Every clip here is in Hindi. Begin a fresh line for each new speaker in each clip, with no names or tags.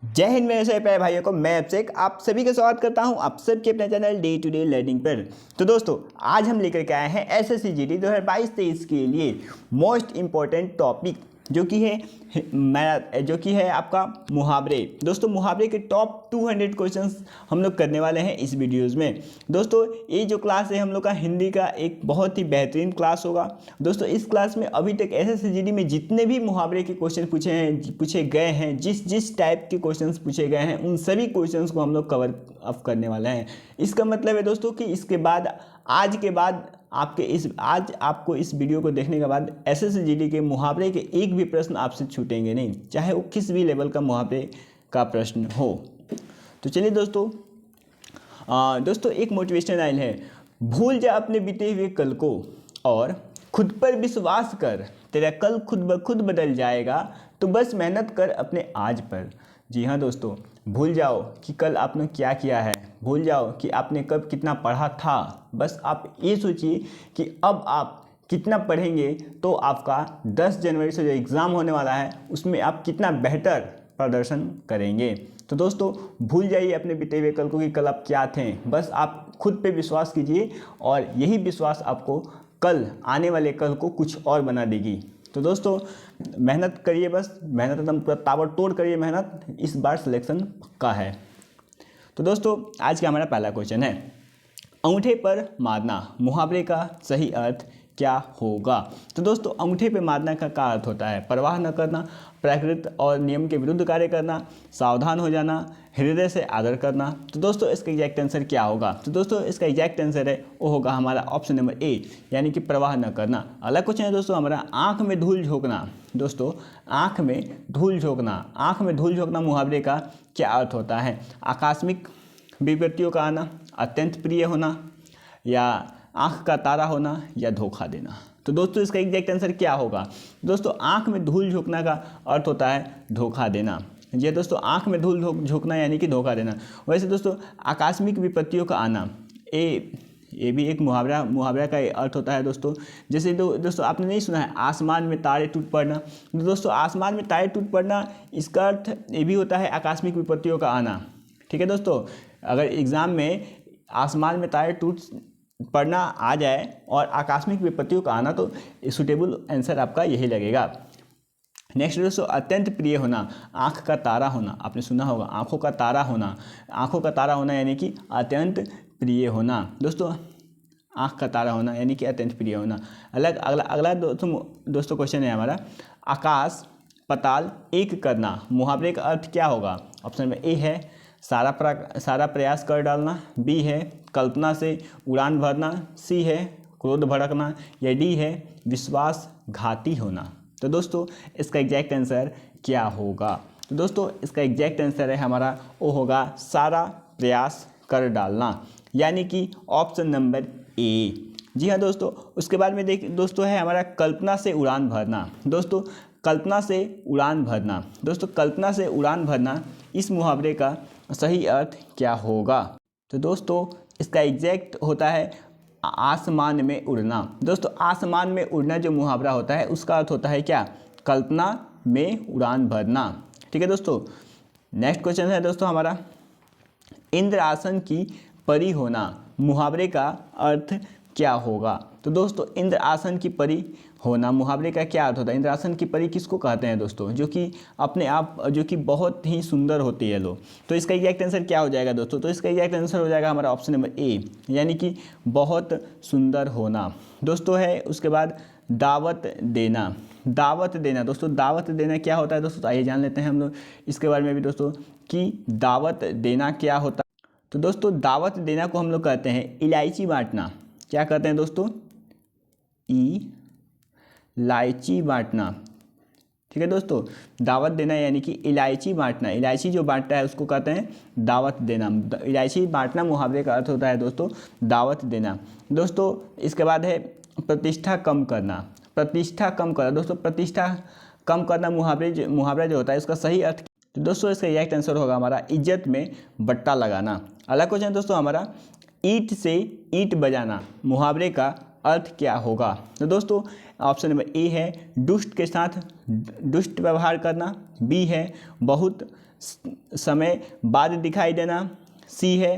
जय हिंद मेरे सभी प्यारे भाइयों को। मैं अभिषेक आप सभी का स्वागत करता हूं आप सबके अपने channel day to day learning पर। तो दोस्तों आज हम लेकर के आए हैं एसएससी जीडी 2022-23 के लिए मोस्ट इम्पॉर्टेंट टॉपिक जो कि है आपका मुहावरे। दोस्तों मुहावरे के टॉप 200 क्वेश्चंस हम लोग करने वाले हैं इस वीडियोज़ में। दोस्तों ये जो क्लास है हम लोग का हिंदी का एक बहुत ही बेहतरीन क्लास होगा। दोस्तों इस क्लास में अभी तक एसएससी जीडी में जितने भी मुहावरे के क्वेश्चन पूछे गए हैं, जिस टाइप के क्वेश्चंस पूछे गए हैं उन सभी क्वेश्चंस को हम लोग कवर अप करने वाले हैं। इसका मतलब है दोस्तों कि इसके बाद आज आपको इस वीडियो को देखने के बाद एसएससी जीडी के मुहावरे के एक भी प्रश्न आपसे छूटेंगे नहीं, चाहे वो किस भी लेवल का मुहावरे का प्रश्न हो। तो चलिए दोस्तों एक मोटिवेशनल लाइन है, भूल जा अपने बीते हुए कल को और खुद पर विश्वास कर, तेरा कल खुद ब खुद बदल जाएगा, तो बस मेहनत कर अपने आज पर। जी हाँ दोस्तों, भूल जाओ कि कल आपने क्या किया है, भूल जाओ कि आपने कब कितना पढ़ा था, बस आप ये सोचिए कि अब आप कितना पढ़ेंगे तो आपका 10 जनवरी से जो एग्ज़ाम होने वाला है उसमें आप कितना बेहतर प्रदर्शन करेंगे। तो दोस्तों भूल जाइए अपने बीते हुए कल को कि कल आप क्या थे, बस आप खुद पे विश्वास कीजिए और यही विश्वास आपको कल आने वाले कल को कुछ और बना देगी। तो दोस्तों मेहनत करिए, बस मेहनत एकदम पूरा ताबड़तोड़ करिए मेहनत, इस बार सिलेक्शन पक्का है। तो दोस्तों आज का हमारा पहला क्वेश्चन है, अंगूठे पर मारना मुहावरे का सही अर्थ क्या होगा। तो दोस्तों अंगूठे पे मारना का क्या अर्थ होता है, परवाह न करना, प्रकृति और नियम के विरुद्ध कार्य करना, सावधान हो जाना, हृदय से आदर करना। तो दोस्तों इसका एग्जैक्ट आंसर क्या होगा। तो दोस्तों इसका एग्जैक्ट आंसर है वो होगा हमारा ऑप्शन नंबर ए, यानी कि परवाह न करना। अगला क्वेश्चन है दोस्तों हमारा, आँख में धूल झोंकना। दोस्तों आँख में धूल झोंकना मुहावरे का क्या अर्थ होता है, आकस्मिक विपत्तियों का आना, अत्यंत प्रिय होना, या आँख का तारा होना, या धोखा देना। तो दोस्तों इसका एग्जैक्ट आंसर क्या होगा। दोस्तों आँख में धूल झोंकना का अर्थ होता है धोखा देना। ये दोस्तों आँख में धूल झोंकना यानी कि धोखा देना। वैसे दोस्तों आकस्मिक विपत्तियों का आना ये भी एक मुहावरा का अर्थ होता है दोस्तों। जैसे दोस्तों आपने नहीं सुना है आसमान में तारे टूट पड़ना। तो दोस्तों आसमान में तारे टूट पड़ना इसका अर्थ ये भी होता है आकस्मिक विपत्तियों का आना। ठीक है दोस्तों, अगर एग्ज़ाम में आसमान में तारे टूट पड़ना आ जाए और आकस्मिक विपत्तियों का आना तो सूटेबल आंसर आपका यही लगेगा। नेक्स्ट दोस्तों अत्यंत प्रिय होना, आँख का तारा होना। आपने सुना होगा आँखों का तारा होना यानी कि अत्यंत प्रिय होना। दोस्तों आँख का तारा होना यानी कि अत्यंत प्रिय होना। अगला दोस्तों क्वेश्चन है हमारा, आकाश पताल एक करना मुहावरे का अर्थ क्या होगा। ऑप्शन में ए है सारा प्रयास कर डालना, बी है कल्पना से उड़ान भरना, सी है क्रोध भड़कना, या डी है विश्वासघाती होना। तो दोस्तों इसका एग्जैक्ट आंसर क्या होगा। तो दोस्तों इसका एग्जैक्ट आंसर है हमारा वो होगा सारा प्रयास कर डालना, यानी कि ऑप्शन नंबर ए। जी हाँ दोस्तों, उसके बाद में दोस्तों है हमारा कल्पना से उड़ान भरना। दोस्तों कल्पना से उड़ान भरना इस मुहावरे का सही अर्थ क्या होगा। तो दोस्तों इसका एग्जैक्ट होता है आसमान में उड़ना। दोस्तों आसमान में उड़ना जो मुहावरा होता है उसका अर्थ होता है क्या, कल्पना में उड़ान भरना। ठीक है दोस्तों, नेक्स्ट क्वेश्चन है दोस्तों हमारा, इंद्र आसन की परी होना मुहावरे का अर्थ क्या होगा। तो दोस्तों इंद्र आसन की परी होना मुहावरे का क्या अर्थ होता है। इंद्र आसन की परी किसको कहते हैं दोस्तों, जो कि अपने आप जो कि बहुत ही सुंदर होती है लोग। तो इसका एग्जैक्ट आंसर क्या हो जाएगा दोस्तों। तो इसका एग्जैक्ट आंसर हो जाएगा हमारा ऑप्शन नंबर ए, यानी कि बहुत सुंदर होना। दोस्तों है उसके बाद दावत देना। दोस्तों दावत देना क्या होता है दोस्तों, आइए जान लेते हैं हम लोग इसके बारे में भी दोस्तों कि दावत देना क्या होता है। तो दोस्तों दावत देना को हम लोग कहते हैं इलायची बांटना। क्या कहते हैं दोस्तों, इलायची बांटना। ठीक है दोस्तों, दावत देना यानी कि इलायची बांटना। इलायची जो बांटता है उसको कहते हैं दावत देना। इलायची बांटना मुहावरे का अर्थ होता है दोस्तों दावत देना। दोस्तों इसके बाद है प्रतिष्ठा कम करना। दोस्तों प्रतिष्ठा कम करना मुहावरा जो होता है उसका सही अर्थ। तो दोस्तों इसका एग्जैक्ट आंसर होगा हमारा इज्जत में बट्टा लगाना। अगला क्वेश्चन दोस्तों हमारा, ईंट से ईंट बजाना मुहावरे का अर्थ क्या होगा। तो दोस्तों ऑप्शन नंबर ए है दुष्ट के साथ दुष्ट व्यवहार करना, बी है बहुत समय बाद दिखाई देना, सी है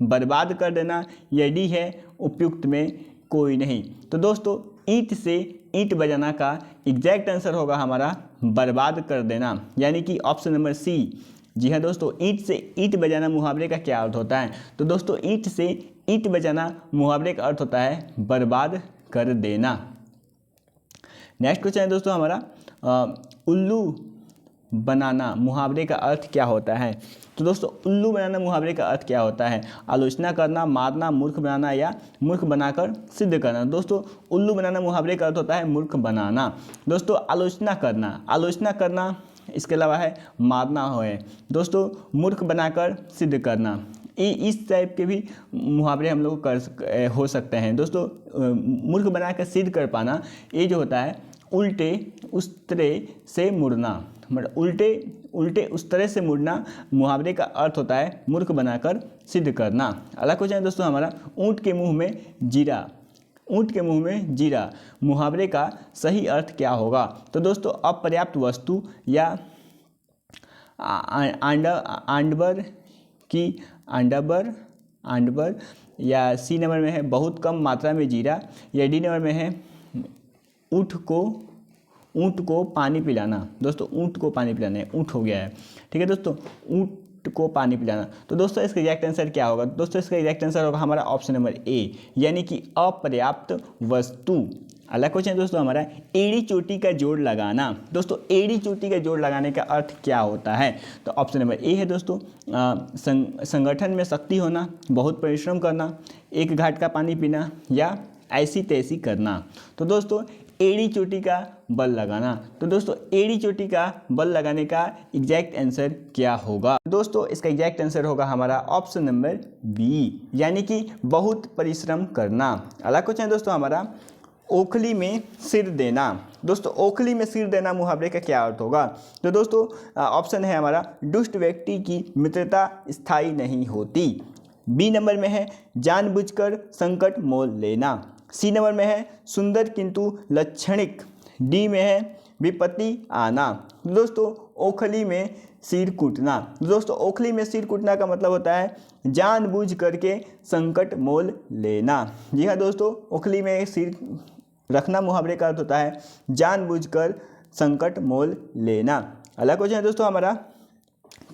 बर्बाद कर देना, या डी है उपयुक्त में कोई नहीं। तो दोस्तों ईंट से ईंट बजाना का एग्जैक्ट आंसर होगा हमारा बर्बाद कर देना, यानी कि ऑप्शन नंबर सी। जी हाँ दोस्तों, ईंट से ईंट बजाना मुहावरे का क्या अर्थ होता है? तो दोस्तों ईंट से ईंट बजाना मुहावरे का अर्थ होता है बर्बाद कर देना। नेक्स्ट क्वेश्चन है दोस्तों हमारा, उल्लू बनाना मुहावरे का अर्थ क्या होता है? तो दोस्तों उल्लू बनाना मुहावरे का अर्थ क्या होता है? आलोचना करना, मारना, मूर्ख बनाना या मूर्ख बनाकर सिद्ध करना। दोस्तों उल्लू बनाना मुहावरे का अर्थ होता है मूर्ख बनाना। दोस्तों आलोचना करना, इसके अलावा है मारना है दोस्तों मूर्ख बनाकर सिद्ध करना। इस टाइप के भी मुहावरे हम लोग हो सकते हैं। दोस्तों मूर्ख बनाकर सिद्ध कर पाना, ये जो होता है उल्टे उस तरह से मुड़ना, मतलब उल्टे उस तरह से मुड़ना मुहावरे का अर्थ होता है मूर्ख बनाकर सिद्ध करना। अगला क्वेश्चन है दोस्तों हमारा, ऊँट के मुंह में जीरा मुहावरे का सही अर्थ क्या होगा? तो दोस्तों अपर्याप्त वस्तु या आंडबर, या सी नंबर में है बहुत कम मात्रा में जीरा, या डी नंबर में है ऊँट को पानी पिलाना। दोस्तों ऊँट को पानी पिलाना है, ऊँट हो गया है, ठीक है दोस्तों, ऊँट को पानी पिलाना। तो दोस्तों इसका एग्जैक्ट आंसर क्या होगा? दोस्तों इसका एग्जैक्ट आंसर होगा हमारा ऑप्शन नंबर ए, यानी कि अपर्याप्त वस्तु। अगला क्वेश्चन दोस्तों हमारा, एड़ी चोटी का जोड़ लगाना। दोस्तों एड़ी चोटी का जोड़ लगाने का अर्थ क्या होता है? तो ऑप्शन नंबर ए है दोस्तों, संगठन में शक्ति होना, बहुत परिश्रम करना, एक घाट का पानी पीना, या ऐसी तैसी करना। तो दोस्तों एड़ी चोटी का बल लगाना। तो दोस्तों एड़ी चोटी का बल लगाने का एग्जैक्ट आंसर क्या होगा? दोस्तों इसका एग्जैक्ट आंसर होगा हमारा ऑप्शन नंबर बी, यानी कि बहुत परिश्रम करना। अगला क्वेश्चन है दोस्तों हमारा, ओखली में सिर देना। दोस्तों ओखली में सिर देना मुहावरे का क्या अर्थ होगा? तो दोस्तों ऑप्शन है हमारा, दुष्ट व्यक्ति की मित्रता स्थायी नहीं होती। बी नंबर में है जानबूझकर संकट मोल लेना। सी नंबर में है सुंदर किंतु लक्षणिक। डी में है विपत्ति आना। दोस्तों ओखली में सिर कूटना। दोस्तों ओखली में सिर कूटना का मतलब होता है जानबूझ करके संकट मोल लेना। जी हाँ दोस्तों, ओखली में सिर रखना मुहावरे का अर्थ होता है जानबूझकर संकट मोल लेना। अगला क्वेश्चन है दोस्तों हमारा,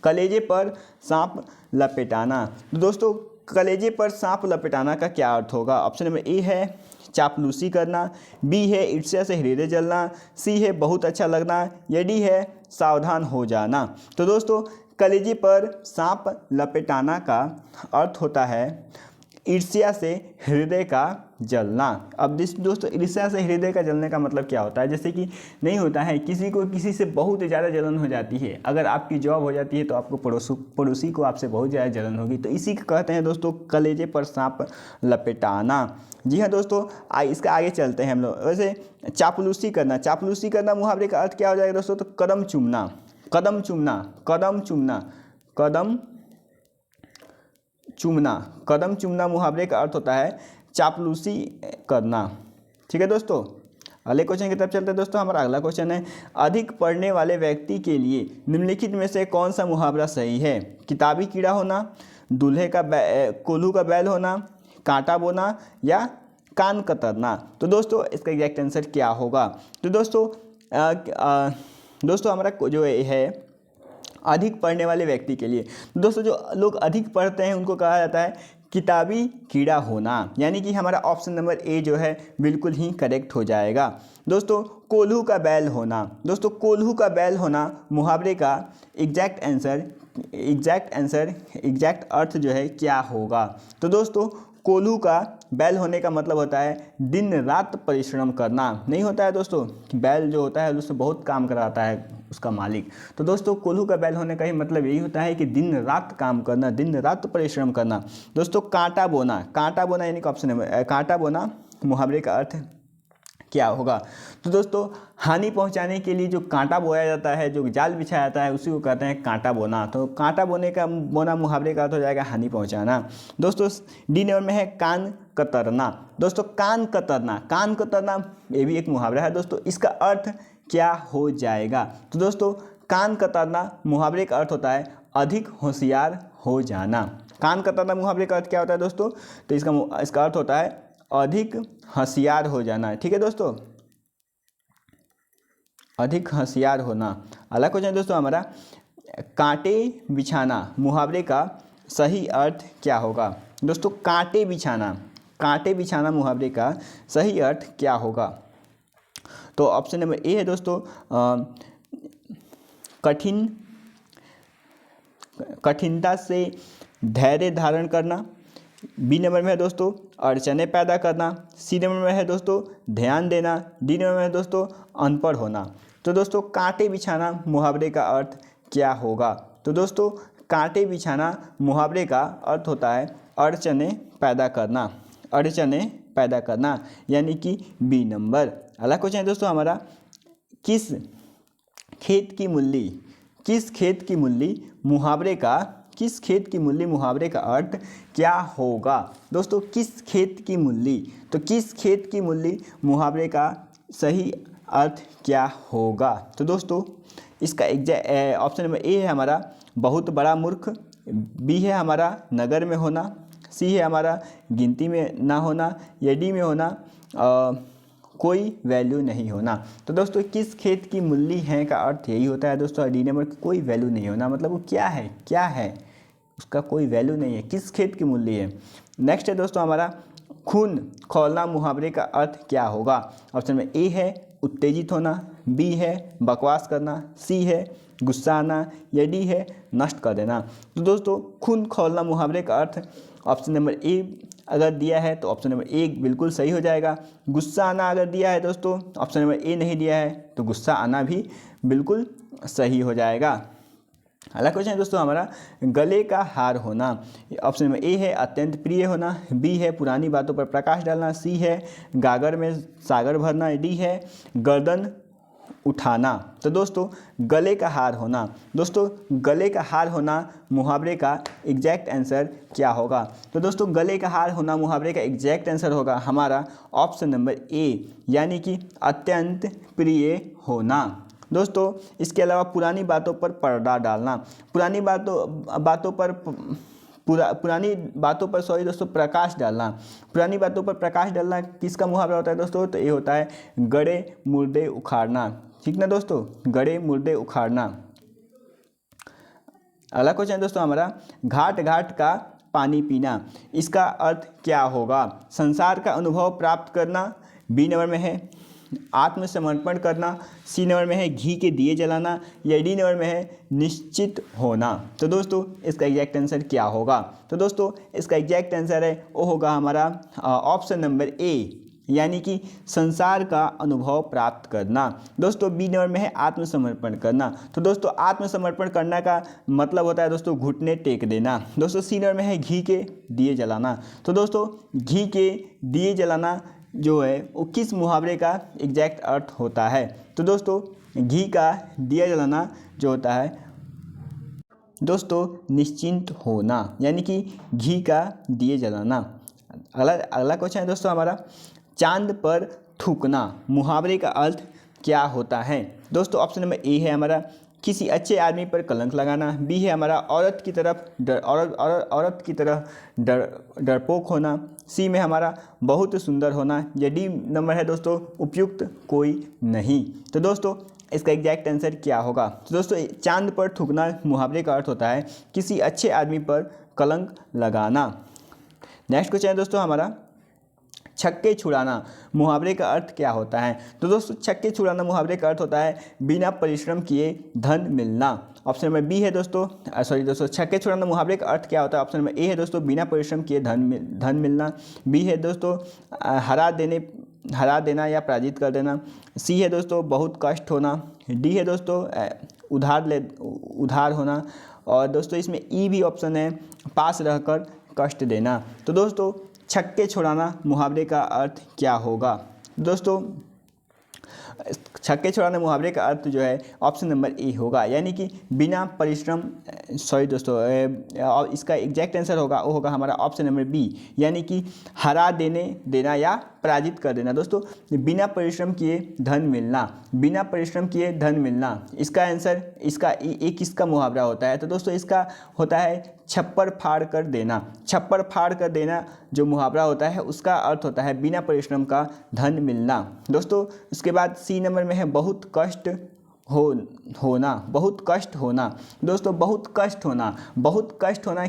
कलेजे पर सांप लपेटाना। तो दोस्तों कलेजे पर सांप लपेटाना का क्या अर्थ होगा? ऑप्शन नंबर ए है चापलूसी करना, बी है ईर्ष्या से हृदय जलना, सी है बहुत अच्छा लगना, या डी है सावधान हो जाना। तो दोस्तों कलेजे पर सांप लपेटाना का अर्थ होता है ईर्ष्या से हृदय का जलना। अब दोस्तों ईर्ष्या से हृदय का जलने का मतलब क्या होता है? जैसे कि नहीं होता है किसी को किसी से बहुत ज़्यादा जलन हो जाती है, अगर आपकी जॉब हो जाती है तो आपको पड़ोसी को आपसे बहुत ज़्यादा जलन होगी, तो इसी को कहते हैं दोस्तों कलेजे पर सांप लपेटाना। जी हाँ दोस्तों, इसका आगे चलते हैं हम लोग। वैसे चापलूसी करना मुहावरे का अर्थ क्या हो जाएगा दोस्तों? तो कदम चूमना मुहावरे का अर्थ होता है चापलूसी करना। ठीक है दोस्तों, अगले क्वेश्चन की तरफ चलते हैं दोस्तों। हमारा अगला क्वेश्चन है, अधिक पढ़ने वाले व्यक्ति के लिए निम्नलिखित में से कौन सा मुहावरा सही है? किताबी कीड़ा होना, कोल्हू का बैल होना, कांटा बोना, या कान कतरना। तो दोस्तों इसका एग्जैक्ट आंसर क्या होगा? तो दोस्तों हमारा जो है अधिक पढ़ने वाले व्यक्ति के लिए, दोस्तों जो लोग अधिक पढ़ते हैं उनको कहा जाता है किताबी कीड़ा होना, यानी कि हमारा ऑप्शन नंबर ए जो है बिल्कुल ही करेक्ट हो जाएगा। दोस्तों कोल्हू का बैल होना मुहावरे का एग्जैक्ट अर्थ जो है क्या होगा? तो दोस्तों कोल्हू का बैल होने का मतलब होता है दिन रात परिश्रम करना। नहीं होता है दोस्तों, बैल जो होता है उससे बहुत काम कराता है उसका मालिक। तो दोस्तों कोल्हू का बैल होने का ही मतलब यही होता है कि दिन रात काम करना, दिन रात परिश्रम करना। दोस्तों कांटा बोना यानी कि ऑप्शन है कांटा बोना मुहावरे का अर्थ क्या होगा? तो दोस्तों हानि पहुंचाने के लिए जो कांटा बोया जाता है, जो जाल बिछाया जाता है, उसी को कहते हैं कांटा बोना। तो कांटा बोना मुहावरे का अर्थ हो जाएगा हानि पहुंचाना। दोस्तों डी नंबर में है कान कतरना। दोस्तों कान कतरना ये भी एक मुहावरा है दोस्तों, इसका अर्थ क्या हो जाएगा? तो दोस्तों कान कतरना मुहावरे का अर्थ होता है अधिक होशियार हो जाना। कान कतरना मुहावरे का अर्थ क्या होता है दोस्तों? तो इसका अर्थ होता है अधिक होशियार हो जाना। ठीक है दोस्तों, अधिक होशियार होना। अगला क्वेश्चन दोस्तों हमारा, कांटे बिछाना मुहावरे का सही अर्थ क्या होगा? दोस्तों कांटे बिछाना मुहावरे का सही अर्थ क्या होगा? तो ऑप्शन नंबर ए है दोस्तों कठिनता से धैर्य धारण करना। बी नंबर में है दोस्तों अड़चने पैदा करना। सी नंबर में है दोस्तों ध्यान देना। डी नंबर में है दोस्तों अनपढ़ होना। तो दोस्तों कांटे बिछाना मुहावरे का अर्थ क्या होगा? तो दोस्तों कांटे बिछाना मुहावरे का अर्थ होता है अड़चने पैदा करना, यानी कि बी नंबर। अगला क्वेश्चन है दोस्तों हमारा, किस खेत की मूली मुहावरे का अर्थ क्या होगा? दोस्तों किस खेत की मूली, तो किस खेत की मूली मुहावरे का सही अर्थ क्या होगा? तो दोस्तों इसका ऑप्शन नंबर ए है हमारा बहुत बड़ा मूर्ख। बी है हमारा नगर में होना। सी है हमारा गिनती में ना होना। या डी में होना कोई वैल्यू नहीं होना। तो दोस्तों किस खेत की मूली है का अर्थ यही होता है दोस्तों। डी नंबर कोई वैल्यू नहीं होना, मतलब वो क्या है उसका कोई वैल्यू नहीं है, किस खेत की मूली है। नेक्स्ट है दोस्तों हमारा, खून खौलना मुहावरे का अर्थ क्या होगा? ऑप्शन में ए है उत्तेजित होना। बी है बकवास करना। सी है गुस्सा आना। या डी है नष्ट कर देना। तो दोस्तों खून खौलना मुहावरे का अर्थ ऑप्शन नंबर ए अगर दिया है तो ऑप्शन नंबर ए बिल्कुल सही हो जाएगा। गुस्सा आना अगर दिया है दोस्तों, ऑप्शन नंबर ए नहीं दिया है तो गुस्सा आना भी बिल्कुल सही हो जाएगा। अगला क्वेश्चन है दोस्तों हमारा, गले का हार होना। ऑप्शन नंबर ए है अत्यंत प्रिय होना। बी है पुरानी बातों पर प्रकाश डालना। सी है गागर में सागर भरना। डी है गर्दन उठाना। तो दोस्तों गले का हार होना, दोस्तों गले का हार होना मुहावरे का एग्जैक्ट आंसर क्या होगा? तो दोस्तों गले का हार होना मुहावरे का एग्जैक्ट आंसर होगा हमारा ऑप्शन नंबर ए, यानी कि अत्यंत प्रिय होना। दोस्तों इसके अलावा पुरानी बातों पर पर्दा डालना। पुरानी बातों पर दोस्तों प्रकाश डालना। पुरानी बातों पर प्रकाश डालना किसका मुहावरा होता है दोस्तों? तो ये होता है गड़े मुर्दे उखाड़ना। ठीक ना दोस्तों, गड़े मुर्दे उखाड़ना। अगला क्वेश्चन है दोस्तों हमारा, घाट घाट का पानी पीना, इसका अर्थ क्या होगा? संसार का अनुभव प्राप्त करना। बी नंबर में है आत्मसमर्पण करना। सी नंबर में है घी के दिए जलाना। या डी नंबर में है निश्चित होना। तो दोस्तों इसका एग्जैक्ट आंसर क्या होगा? तो दोस्तों इसका एग्जैक्ट आंसर है वो होगा हमारा ऑप्शन नंबर ए, यानी कि संसार का अनुभव प्राप्त करना। दोस्तों बी नंबर में है आत्मसमर्पण करना। तो दोस्तों आत्मसमर्पण करना का मतलब होता है दोस्तों घुटने टेक देना। दोस्तों सी नंबर में है घी के दिए जलाना। तो दोस्तों घी के दिए जलाना जो है वो किस मुहावरे का एग्जैक्ट अर्थ होता है? तो दोस्तों घी का दिया जलाना जो होता है दोस्तों निश्चिंत होना, यानी कि घी का दिए जलाना। अगला क्वेश्चन है दोस्तों हमारा, चांद पर थूकना मुहावरे का अर्थ क्या होता है? दोस्तों ऑप्शन नंबर ए है हमारा किसी अच्छे आदमी पर कलंक लगाना। बी है हमारा औरत की तरह डरपोक होना। सी में हमारा बहुत सुंदर होना। या डी नंबर है दोस्तों उपयुक्त कोई नहीं। तो दोस्तों इसका एग्जैक्ट आंसर क्या होगा? तो दोस्तों चांद पर थूकना मुहावरे का अर्थ होता है किसी अच्छे आदमी पर कलंक लगाना। नेक्स्ट क्वेश्चन है दोस्तों हमारा, छक्के छुड़ाना मुहावरे का अर्थ क्या होता है? तो दोस्तों छक्के छुड़ाना मुहावरे का अर्थ होता है बिना परिश्रम किए धन मिलना। ऑप्शन नंबर बी है दोस्तों छक्के छुड़ाना मुहावरे का अर्थ क्या होता है? ऑप्शन नंबर ए है दोस्तों बिना परिश्रम किए धन मिलना। बी है दोस्तों हरा देना या पराजित कर देना। सी है दोस्तों बहुत कष्ट होना। डी है दोस्तों उधार होना। और दोस्तों इसमें ई भी ऑप्शन है पास रहकर कष्ट देना। तो दोस्तों छक्के छुड़ाना मुहावरे का अर्थ क्या होगा? दोस्तों छक्के छुड़ाना मुहावरे का अर्थ जो है ऑप्शन नंबर ए होगा, यानी कि बिना परिश्रम इसका एग्जैक्ट आंसर होगा वो होगा हमारा ऑप्शन नंबर बी, यानी कि हरा देना या पराजित कर देना। दोस्तों बिना परिश्रम किए धन मिलना, बिना परिश्रम किए धन मिलना, इसका आंसर इसका एक इसका मुहावरा होता है। तो दोस्तों इसका होता है छप्पर फाड़ कर देना। छप्पर फाड़ कर देना जो मुहावरा होता है उसका अर्थ होता है बिना परिश्रम का धन मिलना। दोस्तों उसके बाद सी नंबर में है बहुत कष्ट होना, बहुत कष्ट होना। दोस्तों बहुत कष्ट होना, बहुत कष्ट होना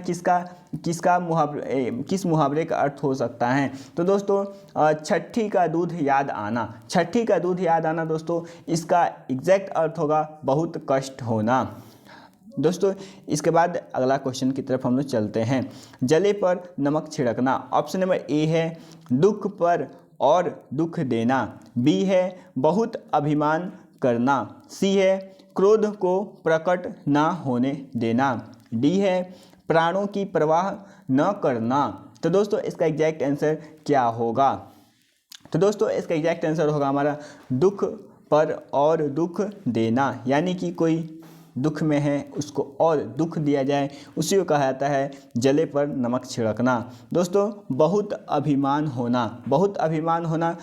किस मुहावरे का अर्थ हो सकता है? तो दोस्तों छठी का दूध याद आना, छठी का दूध याद आना दोस्तों इसका एग्जैक्ट अर्थ होगा बहुत कष्ट होना। दोस्तों इसके बाद अगला क्वेश्चन की तरफ हम लोग चलते हैं। जले पर नमक छिड़कना। ऑप्शन नंबर ए है दुख पर और दुख देना, बी है बहुत अभिमान करना, सी है क्रोध को प्रकट ना होने देना, डी है प्राणों की परवाह न करना। तो दोस्तों इसका एग्जैक्ट आंसर क्या होगा? तो दोस्तों इसका एग्जैक्ट आंसर होगा हमारा दुख पर और दुख देना, यानी कि कोई दुख में है उसको और दुख दिया जाए उसी को कहा जाता है जले पर नमक छिड़कना। दोस्तों बहुत अभिमान होना, बहुत अभिमान होना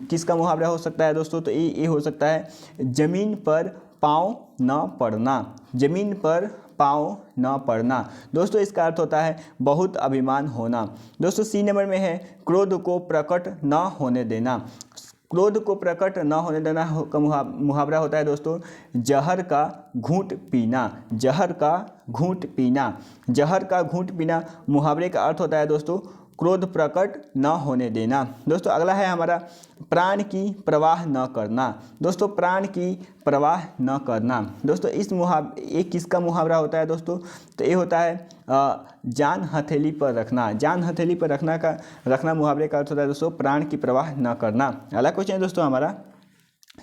किसका मुहावरा हो सकता है दोस्तों? तो ये हो सकता है जमीन पर पाँव न पड़ना, जमीन पर पाँव न पड़ना। दोस्तों इसका अर्थ होता है बहुत अभिमान होना। दोस्तों सी नंबर में है क्रोध को प्रकट न होने देना। क्रोध को प्रकट न होने देना का मुहावरा होता है दोस्तों जहर का घूंट पीना, जहर का घूंट पीना, जहर का घूंट पीना मुहावरे का अर्थ होता है दोस्तों क्रोध प्रकट न होने देना। दोस्तों अगला है हमारा प्राण की परवाह न करना। दोस्तों प्राण की परवाह न करना, दोस्तों ये किसका मुहावरा होता है दोस्तों? तो ये होता है जान हथेली पर रखना, जान हथेली पर रखना मुहावरे का अर्थ होता है दोस्तों प्राण की परवाह न करना। अगला क्वेश्चन है दोस्तों हमारा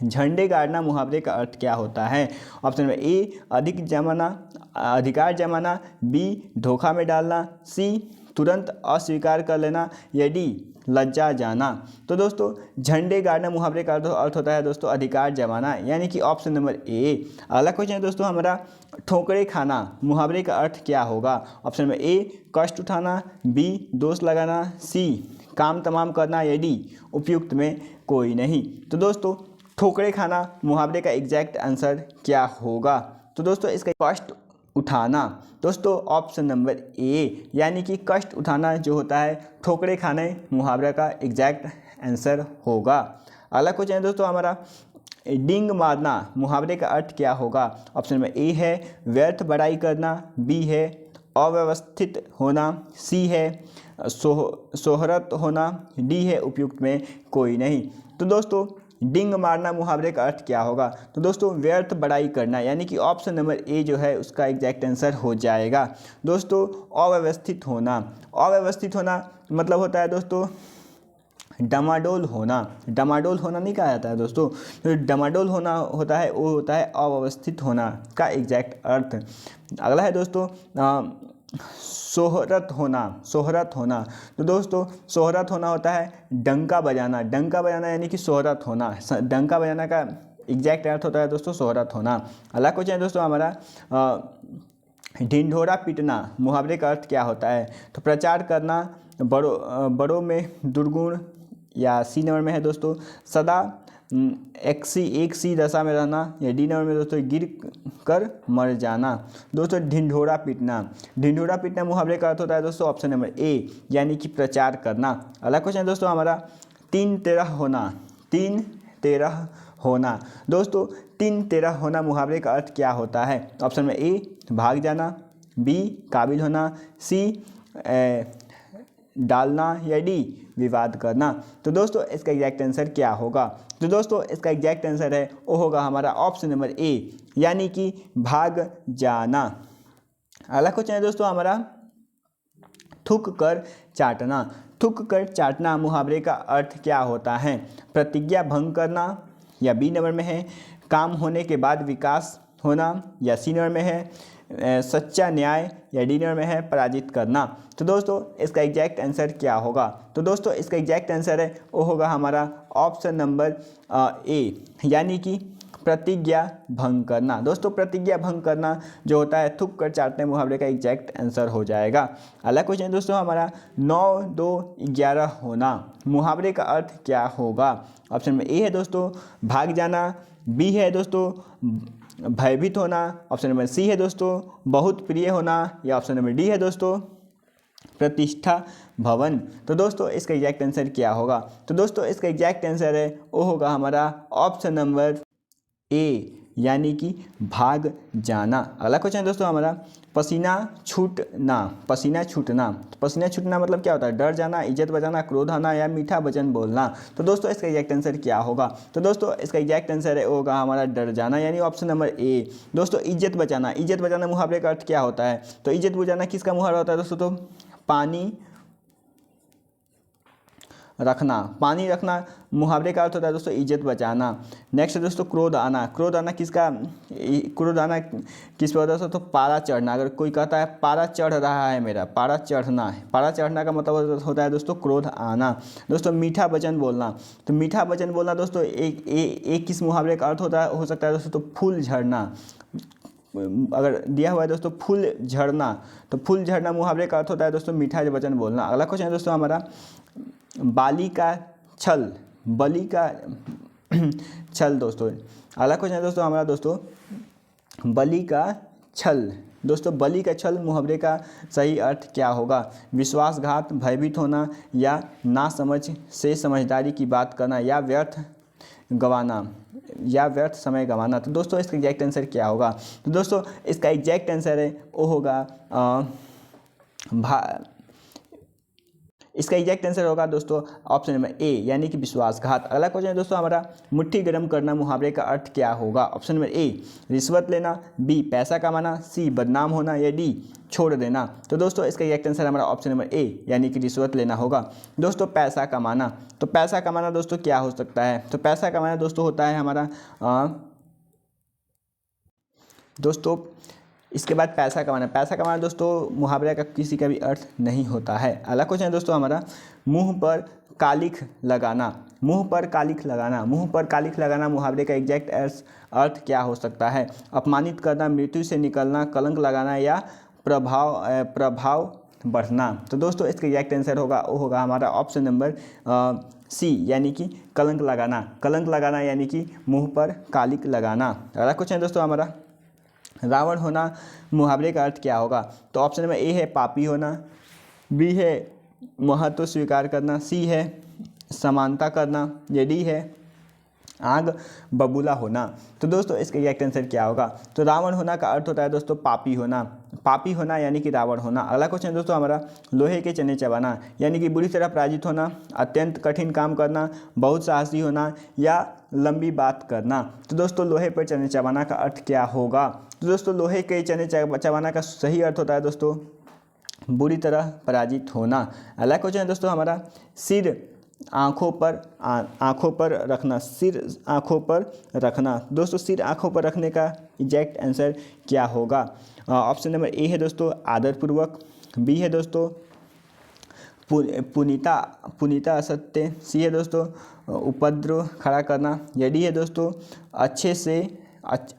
झंडे गाड़ना मुहावरे का अर्थ क्या होता है? ऑप्शन में ए अधिकार जमाना, बी धोखा में डालना, सी तुरंत अस्वीकार कर लेना, या डी लज्जा जाना। तो दोस्तों झंडे गाड़ना मुहावरे का अर्थ होता है दोस्तों अधिकार जमाना, यानी कि ऑप्शन नंबर ए। अगला क्वेश्चन है दोस्तों हमारा ठोकरे खाना मुहावरे का अर्थ क्या होगा? ऑप्शन नंबर ए कष्ट उठाना, बी दोष लगाना, सी काम तमाम करना, या डी उपयुक्त में कोई नहीं। तो दोस्तों ठोकरे खाना मुहावरे का एग्जैक्ट आंसर क्या होगा? तो दोस्तों इसका कष्ट उठाना, दोस्तों ऑप्शन नंबर ए, यानी कि कष्ट उठाना जो होता है ठोकरे खाने मुहावरा का एग्जैक्ट आंसर होगा। अगला क्वेश्चन है दोस्तों हमारा डिंग मारना मुहावरे का अर्थ क्या होगा? ऑप्शन नंबर ए है व्यर्थ बड़ाई करना, बी है अव्यवस्थित होना, सी है सोहरत होना, डी है उपयुक्त में कोई नहीं। तो दोस्तों डिंग मारना मुहावरे का अर्थ क्या होगा? तो दोस्तों व्यर्थ बड़ाई करना, यानी कि ऑप्शन नंबर ए जो है उसका एग्जैक्ट आंसर हो जाएगा। दोस्तों अव्यवस्थित होना, अव्यवस्थित होना मतलब होता है दोस्तों डमाडोल होना, डमाडोल होना नहीं कहा जाता है दोस्तों, तो डमाडोल होना होता है वो होता है अव्यवस्थित होना का एग्जैक्ट अर्थ। अगला है दोस्तों सोहरत होना, सोहरत होना। तो दोस्तों सोहरत होना होता है डंका बजाना, डंका बजाना यानी कि सोहरत होना, डंका बजाना का एग्जैक्ट अर्थ होता है दोस्तों सोहरत होना। अगला क्वेश्चन है दोस्तों हमारा ढिंढोरा पीटना मुहावरे का अर्थ क्या होता है? तो प्रचार करना, बड़ों में दुर्गुण, या सी नंबर में है दोस्तों सदा एक सी दशा में रहना, या डी नंबर में दोस्तों गिर कर मर जाना। दोस्तों ढिंढोरा पीटना, ढिंढोरा पीटना मुहावरे का अर्थ होता है दोस्तों ऑप्शन नंबर ए, यानी कि प्रचार करना। अगला क्वेश्चन है दोस्तों हमारा तीन तेरह होना, तीन तेरह होना। दोस्तों तीन तेरह होना मुहावरे का अर्थ क्या होता है? ऑप्शन में ए भाग जाना, बी काबिल होना, सी डालना, या डी विवाद करना। तो दोस्तों इसका एग्जैक्ट आंसर क्या होगा? तो दोस्तों इसका एग्जैक्ट आंसर है वो होगा हमारा ऑप्शन नंबर ए, यानी कि भाग जाना। अगला क्वेश्चन है दोस्तों हमारा थूक कर चाटना, थूक कर चाटना मुहावरे का अर्थ क्या होता है? प्रतिज्ञा भंग करना, या बी नंबर में है काम होने के बाद विकास होना, या सी नंबर में है सच्चा न्याय, या डी नंबर में है पराजित करना। तो दोस्तों इसका एग्जैक्ट आंसर क्या होगा? तो दोस्तों इसका एग्जैक्ट आंसर है वो होगा हमारा ऑप्शन नंबर ए, यानी कि प्रतिज्ञा भंग करना। दोस्तों प्रतिज्ञा भंग करना जो होता है थूक कर चाटने मुहावरे का एग्जैक्ट आंसर हो जाएगा। अगला क्वेश्चन है दोस्तों हमारा 9, 2, 11 होना मुहावरे का अर्थ क्या होगा। ऑप्शन में ए है दोस्तों भाग जाना, बी है दोस्तों भयभीत होना, ऑप्शन नंबर सी है दोस्तों बहुत प्रिय होना, या ऑप्शन नंबर डी है दोस्तों प्रतिष्ठा भवन। तो दोस्तों इसका एग्जैक्ट आंसर क्या होगा। तो दोस्तों इसका एग्जैक्ट आंसर है वो होगा हमारा ऑप्शन नंबर ए यानी कि भाग जाना। अगला क्वेश्चन है दोस्तों हमारा पसीना छूटना। पसीना छूटना, तो पसीना छूटना मतलब क्या होता है, डर जाना, इज्जत बचाना, क्रोध आना या मीठा वचन बोलना। तो दोस्तों इसका एग्जैक्ट आंसर क्या होगा। तो दोस्तों इसका एग्जैक्ट आंसर है होगा हमारा डर जाना यानी ऑप्शन नंबर ए। दोस्तों इज्जत बचाना, इज्जत बचाना मुहावरे का अर्थ क्या होता है। तो इज्जत बचाना किसका मुहावरा होता है दोस्तों, तो पानी रखना, पानी रखना मुहावरे का अर्थ होता है दोस्तों इज्जत बचाना। नेक्स्ट है दोस्तों क्रोध आना। क्रोध आना किसका, क्रोध आना किस पे होता है दोस्तों, तो पारा चढ़ना। अगर कोई कहता है पारा चढ़ रहा है मेरा, पारा चढ़ना है, पारा चढ़ना का मतलब होता है दोस्तों क्रोध आना। दोस्तों मीठा वचन बोलना, तो मीठा वचन बोलना दोस्तों एक किस मुहावरे का अर्थ होता है हो सकता है दोस्तों, तो फूल झड़ना। अगर दिया हुआ है दोस्तों फूल झड़ना, तो फूल झड़ना मुहावरे का अर्थ होता है दोस्तों मीठा वचन बोलना। अगला क्वेश्चन है दोस्तों हमारा बाली का छल, बलि का छल। दोस्तों अगला क्वेश्चन है दोस्तों हमारा दोस्तों बलि का छल। दोस्तों बलि का छल मुहावरे का सही अर्थ क्या होगा। विश्वासघात, भयभीत होना, या नासमझ से समझदारी की बात करना, या व्यर्थ गंवाना, या व्यर्थ समय गंवाना। तो दोस्तों इसका एग्जैक्ट आंसर क्या होगा। तो दोस्तों इसका एग्जैक्ट आंसर है वो होगा इसका एग्जैक्ट आंसर होगा दोस्तों ऑप्शन नंबर ए यानी कि विश्वासघात। अगला क्वेश्चन है दोस्तों हमारा मुट्ठी गर्म करना मुहावरे का अर्थ क्या होगा। ऑप्शन नंबर ए रिश्वत लेना, बी पैसा कमाना, सी बदनाम होना, या डी छोड़ देना। तो दोस्तों इसका एग्जैक्ट आंसर हमारा ऑप्शन नंबर ए यानी कि रिश्वत लेना होगा। दोस्तों पैसा कमाना, तो पैसा कमाना दोस्तों क्या हो सकता है। तो पैसा कमाना दोस्तों होता है हमारा दोस्तों इसके बाद पैसा कमाना। पैसा कमाना दोस्तों मुहावरे का किसी का भी अर्थ नहीं होता है। अगला क्वेश्चन है दोस्तों हमारा मुंह पर कालिख लगाना। मुंह पर कालिख लगाना, मुंह पर कालिख लगाना मुहावरे का एग्जैक्ट अर्थ क्या हो सकता है। अपमानित करना, मृत्यु से निकलना, कलंक लगाना, या प्रभाव बढ़ना। तो दोस्तों इसका एग्जैक्ट आंसर होगा वो होगा हमारा ऑप्शन नंबर सी यानी कि कलंक लगाना। कलंक लगाना यानी कि मुंह पर कालिख लगाना। अगला क्वेश्चन है दोस्तों हमारा रावण होना मुहावरे का अर्थ क्या होगा। तो ऑप्शन में ए है पापी होना, बी है महत्व स्वीकार करना, सी है समानता करना, या डी है आग बबूला होना। तो दोस्तों इसका एग्जैक्ट आंसर क्या होगा। तो रावण होना का अर्थ होता है दोस्तों पापी होना, पापी होना यानी कि रावण होना। अगला क्वेश्चन दोस्तों हमारा लोहे के चने चबाना यानी कि बुरी तरह पराजित होना, अत्यंत कठिन काम करना, बहुत साहसी होना, या लंबी बात करना। तो दोस्तों लोहे पर चने चबाना का अर्थ क्या होगा। तो दोस्तों लोहे के चने चबाना का सही अर्थ होता है दोस्तों बुरी तरह पराजित होना। अगला क्वेश्चन है दोस्तों हमारा सिर आँखों पर रखना, सिर आँखों पर रखना। दोस्तों सिर आँखों पर रखने का एग्जैक्ट आंसर क्या होगा। ऑप्शन नंबर ए है दोस्तों आदरपूर्वक, बी है दोस्तों पुनीता असत्य, सी है दोस्तों उपद्रव खड़ा करना, या डी है दोस्तों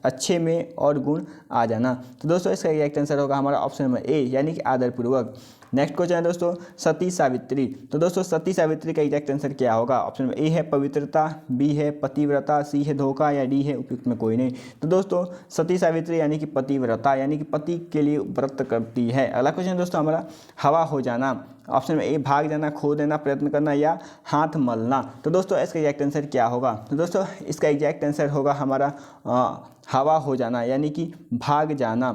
अच्छे में और गुण आ जाना। तो दोस्तों इसका एग्जैक्ट आंसर होगा हमारा ऑप्शन नंबर ए यानी कि आदरपूर्वक। नेक्स्ट क्वेश्चन है दोस्तों सती सावित्री। तो दोस्तों सती सावित्री का एग्जैक्ट आंसर क्या होगा। ऑप्शन में ए है पवित्रता, बी है पतिव्रता, सी है धोखा, या डी है उपयुक्त में कोई नहीं। तो दोस्तों सती सावित्री यानी कि पतिव्रता यानी कि पति के लिए व्रत करती है। अगला क्वेश्चन दोस्तों हमारा हवा हो जाना। ऑप्शन में ए भाग जाना, खो देना, प्रयत्न करना, या हाथ मलना। तो दोस्तों इसका एग्जैक्ट आंसर क्या होगा। तो दोस्तों इसका एग्जैक्ट आंसर होगा हमारा हवा हो जाना यानी कि भाग जाना,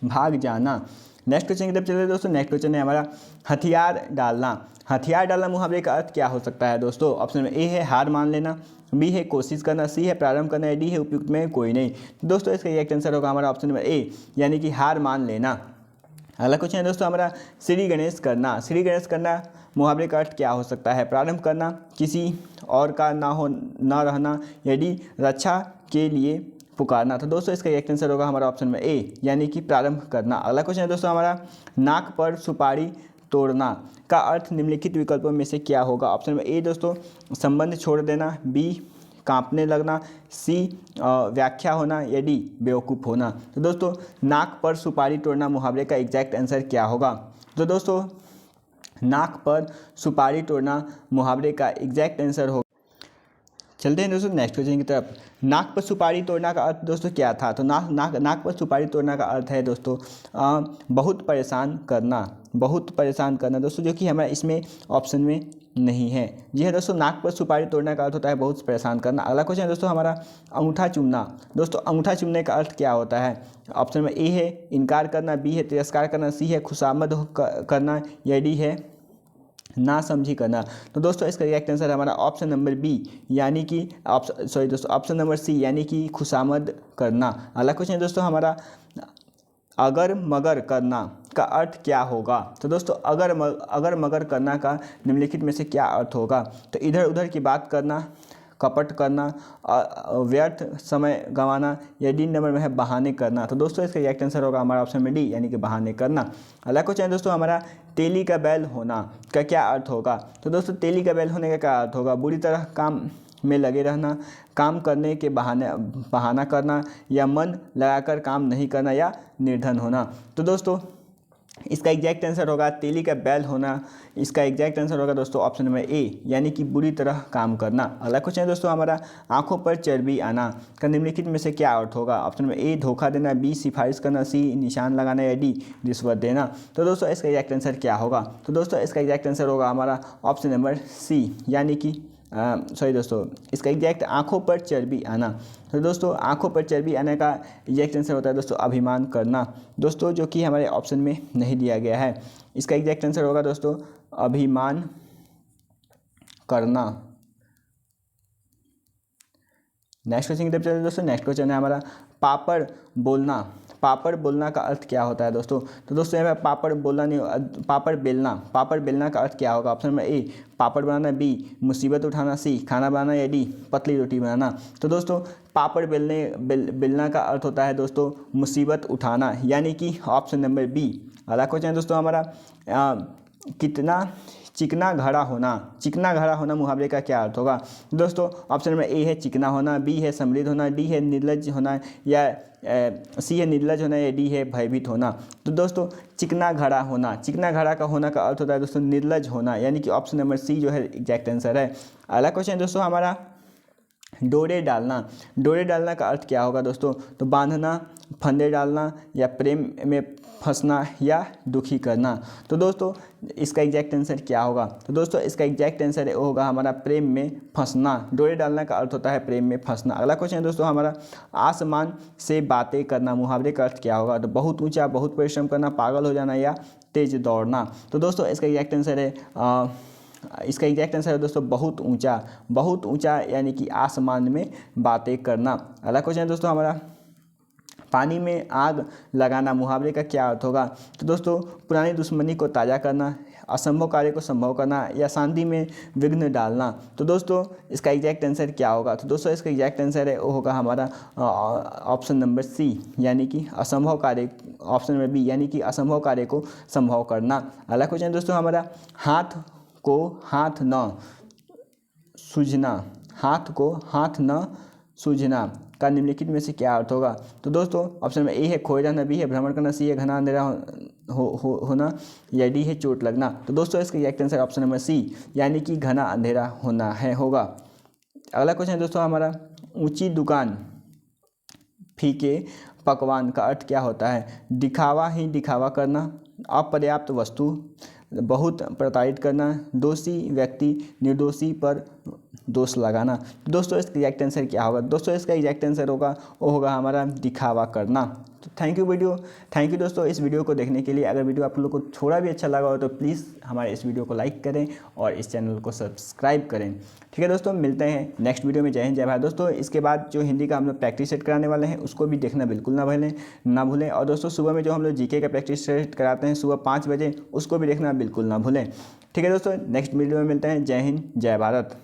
भाग जाना। नेक्स्ट क्वेश्चन की तरफ चलिए दोस्तों। नेक्स्ट क्वेश्चन है हमारा हथियार डालना। हथियार डालना मुहावरे का अर्थ क्या हो सकता है दोस्तों। ऑप्शन में ए है हार मान लेना, बी है कोशिश करना, सी है प्रारंभ करना, या डी है उपयुक्त में कोई नहीं। तो दोस्तों इसका एग्जैक्ट आंसर होगा हमारा ऑप्शन नंबर ए यानी कि हार मान लेना। अगला क्वेश्चन है दोस्तों हमारा श्री गणेश करना। श्री गणेश करना मुहावरे का अर्थ क्या हो सकता है। प्रारंभ करना, किसी और का ना रहना, या डी रक्षा के लिए पुकारना। तो दोस्तों इसका एक आंसर होगा हमारा ऑप्शन में ए यानी कि प्रारंभ करना। अगला क्वेश्चन है दोस्तों हमारा नाक पर सुपारी तोड़ना का अर्थ निम्नलिखित विकल्पों में से क्या होगा। ऑप्शन में ए दोस्तों संबंध छोड़ देना, बी कांपने लगना, सी व्याख्या होना या डी बेवकूफ़ होना। तो दोस्तों नाक पर सुपारी तोड़ना मुहावरे का एग्जैक्ट आंसर क्या होगा? तो दोस्तों नाक पर सुपारी तोड़ना मुहावरे का एग्जैक्ट आंसर होगा। चलते हैं दोस्तों नेक्स्ट क्वेश्चन की तरफ। नाक पर सुपारी तोड़ना का अर्थ दोस्तों क्या था? तो नाक पर सुपारी तोड़ना का अर्थ है दोस्तों बहुत परेशान करना, बहुत परेशान करना दोस्तों, जो कि हमारा इसमें ऑप्शन में नहीं है। जी है दोस्तों, नाक पर सुपारी तोड़ने का अर्थ होता है बहुत परेशान करना। अगला क्वेश्चन है दोस्तों हमारा अंगूठा चूमना। दोस्तों अंगूठा चूमने का अर्थ क्या होता है? ऑप्शन में ए है इनकार करना, बी है तिरस्कार करना, सी है खुशामद करना या डी है ना समझी करना। तो दोस्तों इसका करेक्ट आंसर हमारा ऑप्शन नंबर बी यानी कि ऑप्शन नंबर सी यानी कि खुशामद करना। अगला क्वेश्चन है दोस्तों हमारा अगर मगर करना का अर्थ क्या होगा? तो दोस्तों अगर मगर करना का निम्नलिखित में से क्या अर्थ होगा? तो इधर उधर की बात करना, कपट करना, व्यर्थ समय गंवाना या डी नंबर में है बहाने करना। तो दोस्तों इसका करेक्ट आंसर होगा हमारा ऑप्शन में डी यानी कि बहाने करना। अगला क्वेश्चन है दोस्तों हमारा तेली का बैल होना का क्या अर्थ होगा? तो दोस्तों तेली का बैल होने का क्या अर्थ होगा? बुरी तरह काम में लगे रहना, काम करने के बहाना करना या मन लगाकर काम नहीं करना या निर्धन होना। तो दोस्तों इसका एग्जैक्ट आंसर होगा तेली का बैल होना। इसका एग्जैक्ट आंसर होगा दोस्तों ऑप्शन नंबर ए यानी कि बुरी तरह काम करना। अगला क्वेश्चन है दोस्तों हमारा आंखों पर चर्बी आना का निम्नलिखित में से क्या अर्थ होगा? ऑप्शन नंबर ए धोखा देना, बी सिफारिश करना, सी निशान लगाना या डी रिश्वत देना। तो दोस्तों इसका एग्जैक्ट आंसर क्या होगा? तो दोस्तों इसका एग्जैक्ट आंसर होगा हमारा ऑप्शन नंबर सी यानी कि दोस्तों इसका एग्जैक्ट आंखों पर चर्बी आना। तो दोस्तों आंखों पर चर्बी आने का एग्जैक्ट आंसर होता है दोस्तों अभिमान करना, दोस्तों जो कि हमारे ऑप्शन में नहीं दिया गया है। इसका एग्जैक्ट आंसर होगा दोस्तों अभिमान करना। नेक्स्ट क्वेश्चन की तरफ चलते हैं दोस्तों। नेक्स्ट क्वेश्चन है हमारा पापड़ बोलना। पापड़ बोलना का अर्थ क्या होता है दोस्तों? तो दोस्तों यहाँ पे पापड़ बोलना नहीं, पापड़ बेलना। पापड़ बेलना का अर्थ क्या होगा? ऑप्शन में ए पापड़ बनाना, बी मुसीबत उठाना, सी खाना बनाना या डी पतली रोटी बनाना। तो दोस्तों पापड़ बेलना का अर्थ होता है दोस्तों मुसीबत उठाना यानी कि ऑप्शन नंबर बी। अगला क्वेश्चन है दोस्तों हमारा कितना चिकना घड़ा होना। चिकना घड़ा होना मुहावरे का क्या अर्थ होगा? दोस्तों ऑप्शन में ए है चिकना होना, बी है समृद्ध होना, डी है निर्लज होना या सी है निर्लज होना या डी है भयभीत होना। तो दोस्तों चिकना घड़ा होना, चिकना घड़ा का होना का अर्थ होता है दोस्तों निर्लज होना यानी कि ऑप्शन नंबर सी जो है एग्जैक्ट आंसर है। अगला क्वेश्चन दोस्तों हमारा डोरे डालना। डोरे डालना का अर्थ क्या होगा दोस्तों? तो बांधना, फंदे डालना या प्रेम में फंसना या दुखी करना। तो दोस्तों इसका एग्जैक्ट आंसर क्या होगा? तो दोस्तों इसका एग्जैक्ट आंसर होगा हमारा प्रेम में फंसना। डोरे डालना का अर्थ होता है प्रेम में फंसना। अगला क्वेश्चन है दोस्तों हमारा आसमान से बातें करना मुहावरे का अर्थ क्या होगा? तो बहुत ऊंचा, बहुत परिश्रम करना, पागल हो जाना या तेज दौड़ना। तो दोस्तों इसका एग्जैक्ट आंसर है इसका एग्जैक्ट आंसर है दोस्तों बहुत ऊंचा। बहुत ऊंचा यानी कि आसमान में बातें करना। अगला क्वेश्चन है दोस्तों हमारा पानी में आग लगाना मुहावरे का क्या अर्थ होगा? तो दोस्तों पुरानी दुश्मनी को ताज़ा करना, असंभव कार्य को संभव करना या शांति में विघ्न डालना। तो दोस्तों इसका एग्जैक्ट आंसर क्या होगा? तो दोस्तों इसका एग्जैक्ट आंसर है वो होगा हमारा ऑप्शन नंबर सी यानी कि असंभव कार्य, ऑप्शन नंबर बी यानी कि असंभव कार्य को संभव करना। अगला क्वेश्चन दोस्तों हमारा हाथ को हाथ न सूझना। हाथ को हाथ न सूझना का निम्नलिखित में से क्या अर्थ होगा? तो दोस्तों ऑप्शन में ए है खोए रहना, बी है भ्रमण करना, सी है घना अंधेरा होना या डी है चोट लगना। तो दोस्तों इसका exact answer option number C यानी कि घना अंधेरा होना है होगा। अगला क्वेश्चन है दोस्तों हमारा ऊंची दुकान फीके पकवान का अर्थ क्या होता है? दिखावा ही दिखावा करना, अपर्याप्त वस्तु, बहुत प्रताड़ित करना, दोषी व्यक्ति निर्दोषी पर दोष लगाना। दोस्तों इसका एग्जैक्ट आंसर क्या होगा? दोस्तों इसका एग्जैक्ट आंसर होगा वो होगा हमारा दिखावा करना। तो थैंक यू दोस्तों इस वीडियो को देखने के लिए। अगर वीडियो आप लोग को थोड़ा भी अच्छा लगा हो तो प्लीज़ हमारे इस वीडियो को लाइक करें और इस चैनल को सब्सक्राइब करें। ठीक है दोस्तों, मिलते हैं नेक्स्ट वीडियो में। जय हिंद जय भारत दोस्तों। इसके बाद जो हिंदी का हम लोग प्रैक्टिस सेट कराने वाले हैं उसको भी देखना बिल्कुल ना भूलें। और दोस्तों सुबह में जो हम लोग जीके का प्रैक्टिस सेट कराते हैं सुबह 5 बजे, उसको भी देखना बिल्कुल ना भूलें। ठीक है दोस्तों, नेक्स्ट वीडियो में मिलते हैं। जय हिंद जय भारत।